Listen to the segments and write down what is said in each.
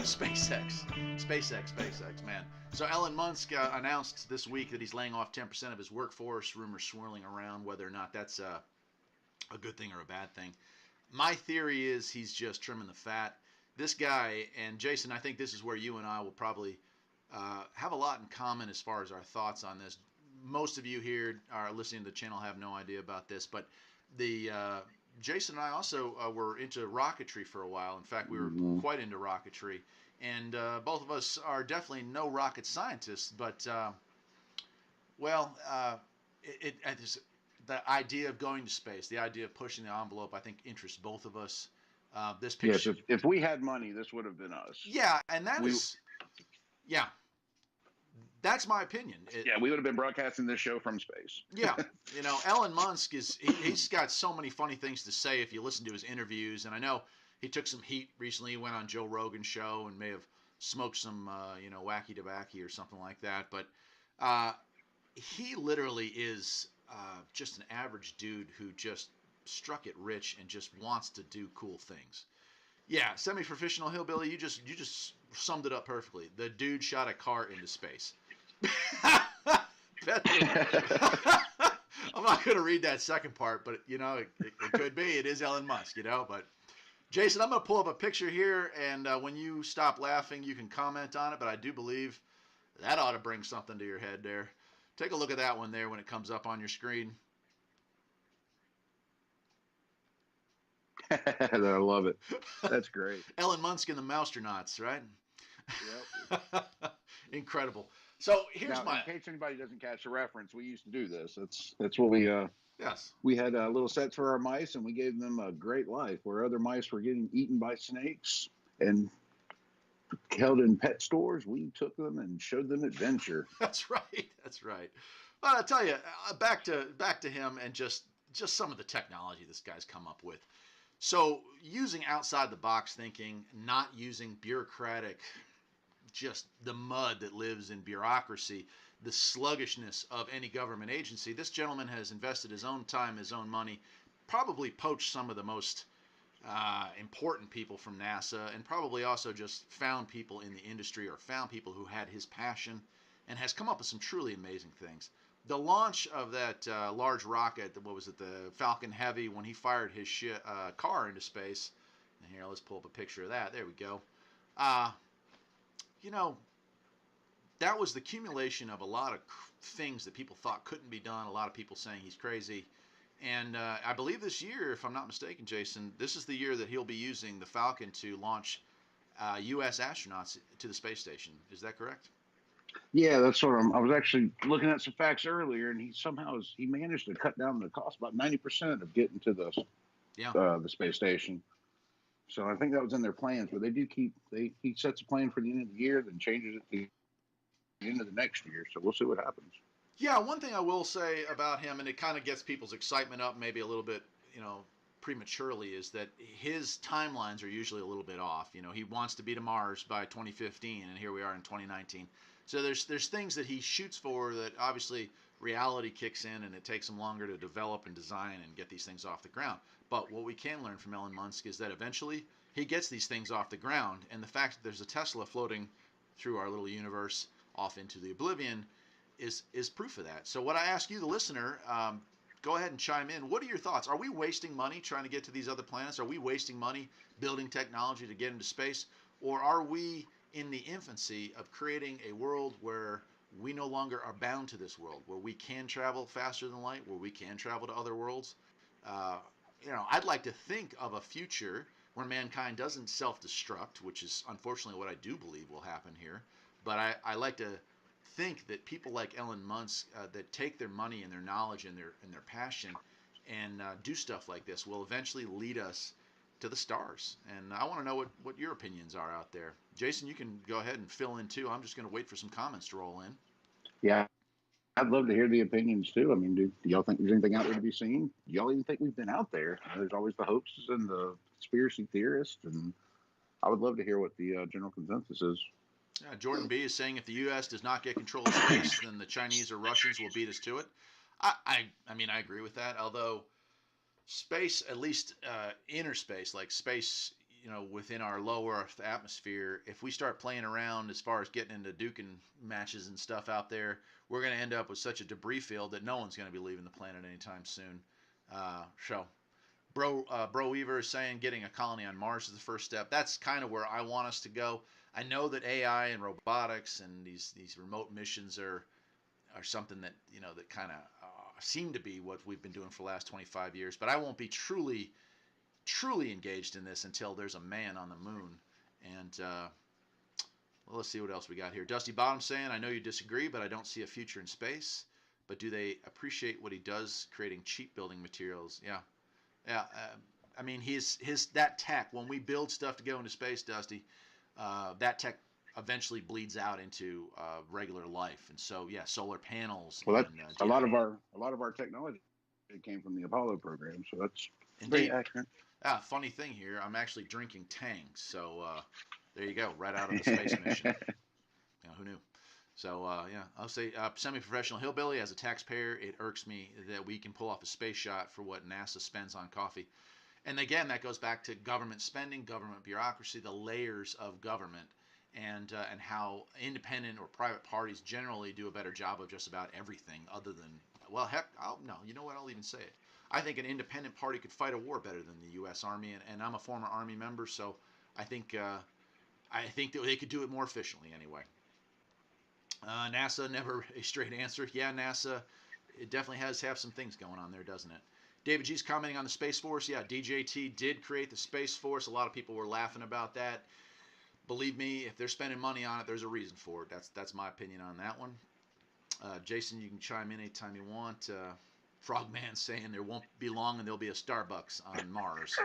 SpaceX, man. So Elon Musk announced this week that he's laying off 10% of his workforce. Rumors swirling around whether or not that's a good thing or a bad thing. My theory is he's just trimming the fat. This guy, and Jason, I think this is where you and I will probably have a lot in common as far as our thoughts on this. Most of you here are listening to the channel have no idea about this, but the Jason and I also were into rocketry for a while. In fact, we were Hmm. quite into rocketry, and both of us are definitely no rocket scientists. But well, the idea of going to space, the idea of pushing the envelope, I think interests both of us. This Yes, picture, if we had money, this would have been us. yeah, and that We is, yeah, that's my opinion. yeah, we would have been broadcasting this show from space. Yeah, Elon Musk he's got so many funny things to say if you listen to his interviews, and I know he took some heat recently. He went on Joe Rogan's show and may have smoked some wacky tobacco or something like that, but uh, he literally is just an average dude who just struck it rich and just wants to do cool things. Yeah, semi-professional hillbilly. You just summed it up perfectly. The dude shot a car into space. I'm not going to read that second part, but it could be. It is Elon Musk, But Jason, I'm going to pull up a picture here, and when you stop laughing, you can comment on it. But I do believe that ought to bring something to your head there. Take a look at that one there when it comes up on your screen. I love it. That's great. Elon Musk and the Mousternauts, right? Yep. Incredible. So here's Now, my in case anybody doesn't catch the reference, we used to do this. That's what we yes. we had little sets for our mice, and we gave them a great life where other mice were getting eaten by snakes and held in pet stores. We took them and showed them adventure. That's right. That's right. But I'll tell you, back to him and just some of the technology this guy's come up with. So using outside the box thinking, not using bureaucratic, just the mud that lives in bureaucracy, the sluggishness of any government agency. This gentleman has invested his own time, his own money, probably poached some of the most important people from NASA, and probably also just found people in the industry or found people who had his passion, and has come up with some truly amazing things. The launch of that large rocket, what was it, the Falcon Heavy, when he fired his car into space. And here, let's pull up a picture of that. There we go. Uh, you know, that was the accumulation of a lot of things that people thought couldn't be done. A lot of people saying he's crazy. And I believe this year, if I'm not mistaken, Jason, this is the year that he'll be using the Falcon to launch U.S. astronauts to the space station. Is that correct? Yeah, that's what I was actually looking at some facts earlier, and he managed to cut down the cost about 90% of getting to Yeah. The space station. So I think that was in their plans, but he sets a plan for the end of the year, then changes it to the end of the next year. So we'll see what happens. Yeah, one thing I will say about him, and it kind of gets people's excitement up maybe a little bit, prematurely, is that his timelines are usually a little bit off. He wants to be to Mars by 2015, and here we are in 2019. So there's things that he shoots for that obviously reality kicks in, and it takes him longer to develop and design and get these things off the ground. But what we can learn from Elon Musk is that eventually he gets these things off the ground, and the fact that there's a Tesla floating through our little universe off into the oblivion is proof of that. So what I ask you, the listener, go ahead and chime in. What are your thoughts? Are we wasting money trying to get to these other planets? Are we wasting money building technology to get into space? Or are we in the infancy of creating a world where we no longer are bound to this world, where we can travel faster than light, where we can travel to other worlds? I'd like to think of a future where mankind doesn't self-destruct, which is unfortunately what I do believe will happen here. But I like to think that people like Elon Musk that take their money and their knowledge and their passion and do stuff like this will eventually lead us to the stars. And I want to know what your opinions are out there. Jason, you can go ahead and fill in too. I'm just going to wait for some comments to roll in. Yeah, I'd love to hear the opinions too. I mean, do y'all think there's anything out there to be seen? Do y'all even think we've been out there? There's always the hoaxes and the conspiracy theorists, and I would love to hear what the general consensus is. Jordan B is saying if the U.S. does not get control of space, then the Chinese or Russians will beat us to it. I mean, I agree with that. Although space, at least inner space, like space, within our low Earth atmosphere, if we start playing around as far as getting into duking matches and stuff out there, we're going to end up with such a debris field that no one's going to be leaving the planet anytime soon. So, Bro Weaver is saying getting a colony on Mars is the first step. That's kind of where I want us to go. I know that AI and robotics and these remote missions are something that that kind of seem to be what we've been doing for the last 25 years. But I won't be truly engaged in this until there's a man on the moon. And well, let's see what else we got here. Dusty Bottom saying, I know you disagree, but I don't see a future in space. But do they appreciate what he does, creating cheap building materials? Yeah. I mean, his that tech, when we build stuff to go into space, Dusty, that tech eventually bleeds out into regular life. And so, yeah, solar panels. Well, that's a lot of our technology came from the Apollo program, so that's very accurate. Funny thing here, I'm actually drinking Tang, so there you go, right out of the space mission. Who knew? So yeah, I'll say semi-professional hillbilly. As a taxpayer, it irks me that we can pull off a space shot for what NASA spends on coffee. And again, that goes back to government spending, government bureaucracy, the layers of government, and how independent or private parties generally do a better job of just about everything other than, well, heck, no, you know what, I'll even say it. I think an independent party could fight a war better than the U.S. Army, and I'm a former Army member, so I think that they could do it more efficiently anyway. NASA, never a straight answer. Yeah, NASA, it definitely have some things going on there, doesn't it? David G's commenting on the Space Force. Yeah, DJT did create the Space Force. A lot of people were laughing about that. Believe me, if they're spending money on it, there's a reason for it. That's my opinion on that one. Jason, you can chime in anytime you want. Frogman saying there won't be long and there'll be a Starbucks on Mars.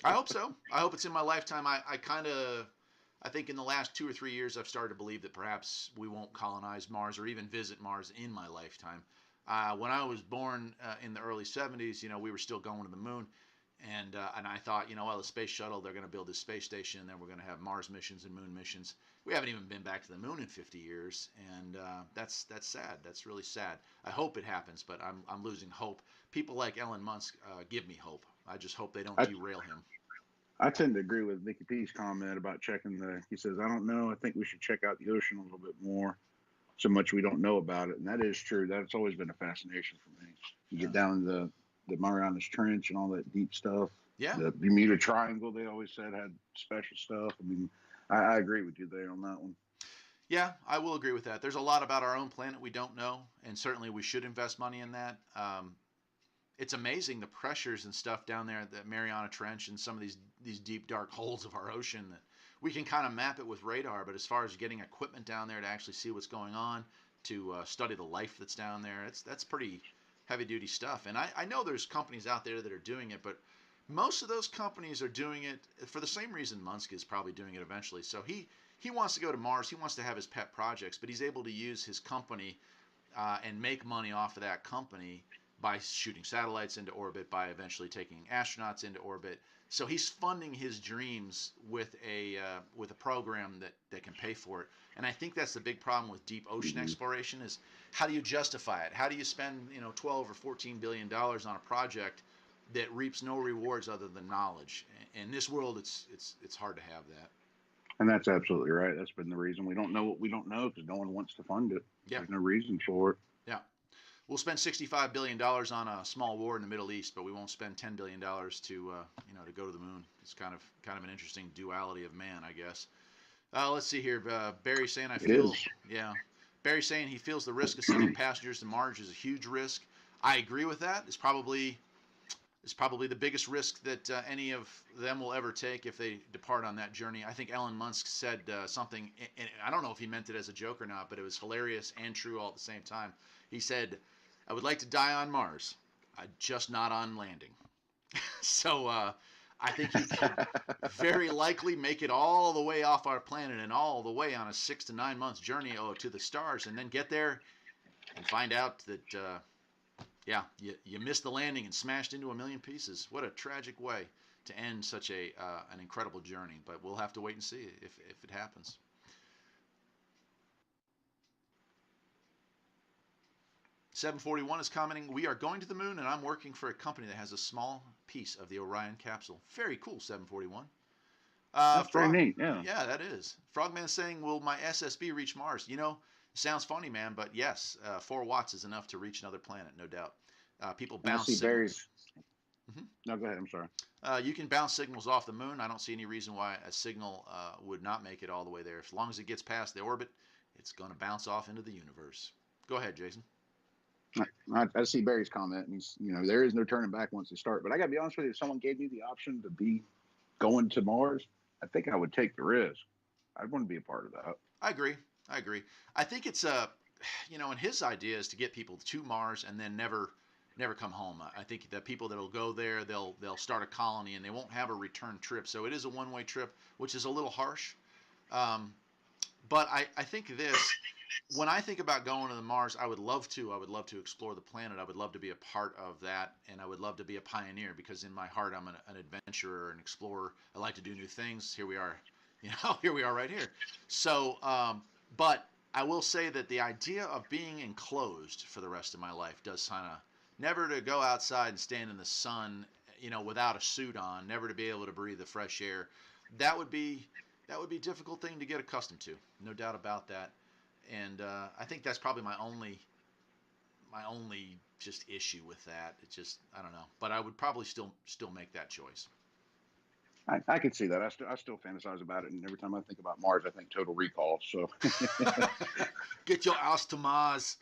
I hope so. I hope it's in my lifetime. I think in the last 2 or 3 years I've started to believe that perhaps we won't colonize Mars or even visit Mars in my lifetime. When I was born in the early 70s, we were still going to the moon. And I thought, well, the space shuttle, they're going to build this space station, and then we're going to have Mars missions and moon missions. We haven't even been back to the moon in 50 years, and that's sad. That's really sad. I hope it happens, but I'm losing hope. People like Elon Musk give me hope. I just hope they don't derail him. I tend to agree with Nicky P's comment about checking he says, I don't know, I think we should check out the ocean a little bit more. So much we don't know about it, and that is true. That's always been a fascination for me. You get down to the Marianas Trench and all that deep stuff. Yeah. The Bermuda Triangle, they always said, had special stuff. I mean, I agree with you there on that one. Yeah, I will agree with that. There's a lot about our own planet we don't know, and certainly we should invest money in that. It's amazing the pressures and stuff down there at the Mariana Trench and some of these deep, dark holes of our ocean that we can kind of map it with radar, but as far as getting equipment down there to actually see what's going on, to study the life that's down there, that's pretty heavy-duty stuff. And I know there's companies out there that are doing it, but most of those companies are doing it for the same reason Musk is probably doing it eventually. So he wants to go to Mars. He wants to have his pet projects, but he's able to use his company and make money off of that company by shooting satellites into orbit, by eventually taking astronauts into orbit. So he's funding his dreams with a program that can pay for it. And I think that's the big problem with deep ocean exploration is how do you justify it? How do you spend 12 or $14 billion on a project that reaps no rewards other than knowledge? In this world, it's hard to have that. And that's absolutely right. That's been the reason we don't know what we don't know, because no one wants to fund it. Yeah. There's no reason for it. Yeah. We'll spend $65 billion on a small war in the Middle East, but we won't spend $10 billion to go to the moon. It's kind of an interesting duality of man, I guess. Let's see here. Barry saying Barry saying he feels the risk of sending passengers to Mars is a huge risk. I agree with that. It's probably the biggest risk that any of them will ever take if they depart on that journey. I think Elon Musk said something, and I don't know if he meant it as a joke or not, but it was hilarious and true all at the same time. He said, I would like to die on Mars, just not on landing. So I think he could very likely make it all the way off our planet and all the way on a 6 to 9 months journey to the stars, and then get there and find out that, you missed the landing and smashed into a million pieces. What a tragic way to end such an incredible journey. But we'll have to wait and see if it happens. $741 is commenting, we are going to the moon, and I'm working for a company that has a small piece of the Orion capsule. Very cool, $741. That's very neat. Yeah. Yeah, that is. Frogman saying, "Will my SSB reach Mars?" It sounds funny, man, but yes, 4 watts is enough to reach another planet, no doubt. People And I bounce see signals. Barry's. No, go ahead. I'm sorry. You can bounce signals off the moon. I don't see any reason why a signal would not make it all the way there. As long as it gets past the orbit, it's going to bounce off into the universe. Go ahead, Jason. I see Barry's comment, and there is no turning back once they start. But I got to be honest with you, if someone gave me the option to be going to Mars, I think I would take the risk. I'd want to be a part of that. I agree. I agree. I think it's and his idea is to get people to Mars and then never come home. I think the people that'll go there, they'll start a colony and they won't have a return trip. So it is a one-way trip, which is a little harsh. But I think when I think about going to the Mars, I would love to. I would love to explore the planet. I would love to be a part of that, and I would love to be a pioneer because in my heart, I'm an adventurer, an explorer. I like to do new things. Here we are, here we are right here. So, but I will say that the idea of being enclosed for the rest of my life does kind of never to go outside and stand in the sun, without a suit on, never to be able to breathe the fresh air. That would be a difficult thing to get accustomed to, no doubt about that. And I think that's probably my only just issue with that. It's just I don't know, but I would probably still make that choice. I can see that. I still fantasize about it, and every time I think about Mars, I think Total Recall. So get your ass to Mars.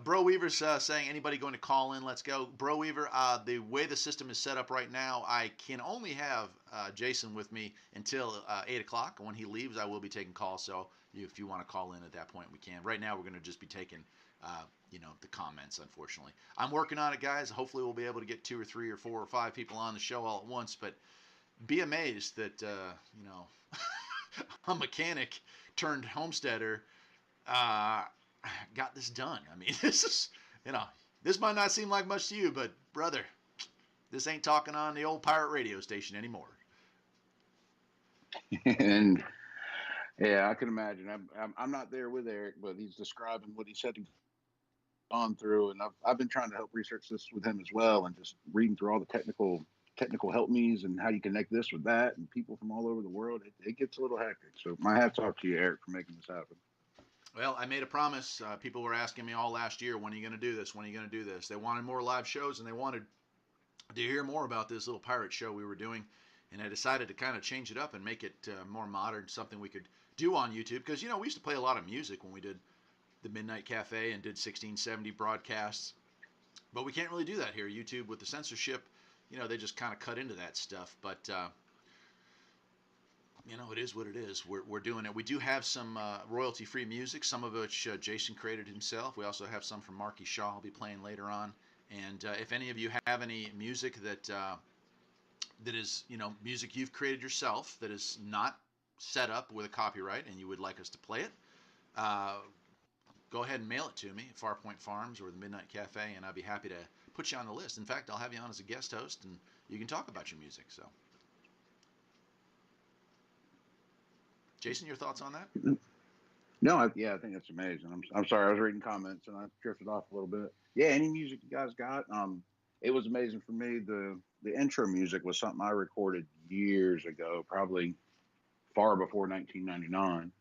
Bro Weaver's saying, anybody going to call in? Let's go. Bro Weaver, the way the system is set up right now, I can only have Jason with me until 8 o'clock. When he leaves, I will be taking calls. So if you want to call in at that point, we can. Right now, we're going to just be taking, the comments, unfortunately. I'm working on it, guys. Hopefully, we'll be able to get 2 or 3 or 4 or 5 people on the show all at once. But be amazed that, a mechanic turned homesteader got this done. I mean, this is, this might not seem like much to you, but brother, this ain't talking on the old pirate radio station anymore. And yeah, I can imagine. I'm not there with Eric, but he's describing what he said he's gone through, and I've been trying to help research this with him as well, and just reading through all the technical help me's and how you connect this with that, and people from all over the world. It gets a little hectic. So my hats off to you, Eric, for making this happen. Well, I made a promise. People were asking me all last year, when are you going to do this? When are you going to do this? They wanted more live shows, and they wanted to hear more about this little pirate show we were doing. And I decided to kind of change it up and make it more modern, something we could do on YouTube. Because, we used to play a lot of music when we did the Midnight Cafe and did 1670 broadcasts. But we can't really do that here. YouTube, with the censorship, they just kind of cut into that stuff. But it is what it is. We're doing it. We do have some royalty-free music, some of which Jason created himself. We also have some from Marky Shaw I'll be playing later on. And if any of you have any music that is, music you've created yourself that is not set up with a copyright and you would like us to play it, go ahead and mail it to me at Farpoint Farms or the Midnight Cafe, and I'd be happy to put you on the list. In fact, I'll have you on as a guest host, and you can talk about your music. So. Jason, your thoughts on that? No, I think that's amazing. I'm sorry, I was reading comments and I drifted off a little bit. Yeah, any music you guys got? It was amazing for me. The intro music was something I recorded years ago, probably far before 1999.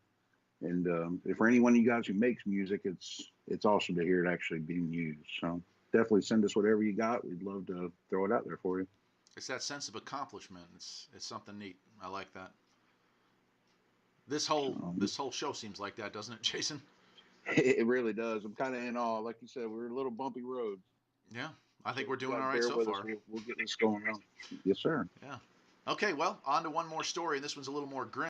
And for anyone of you guys who makes music, it's awesome to hear it actually being used. So definitely send us whatever you got. We'd love to throw it out there for you. It's that sense of accomplishment. It's something neat. I like that. This whole show seems like that, doesn't it, Jason? It really does. I'm kind of in awe. Like you said, we're a little bumpy road. Yeah, I think we're doing all right so far. We'll get this going on. Yes, sir. Yeah. Okay, well, on to one more story. This one's a little more grim.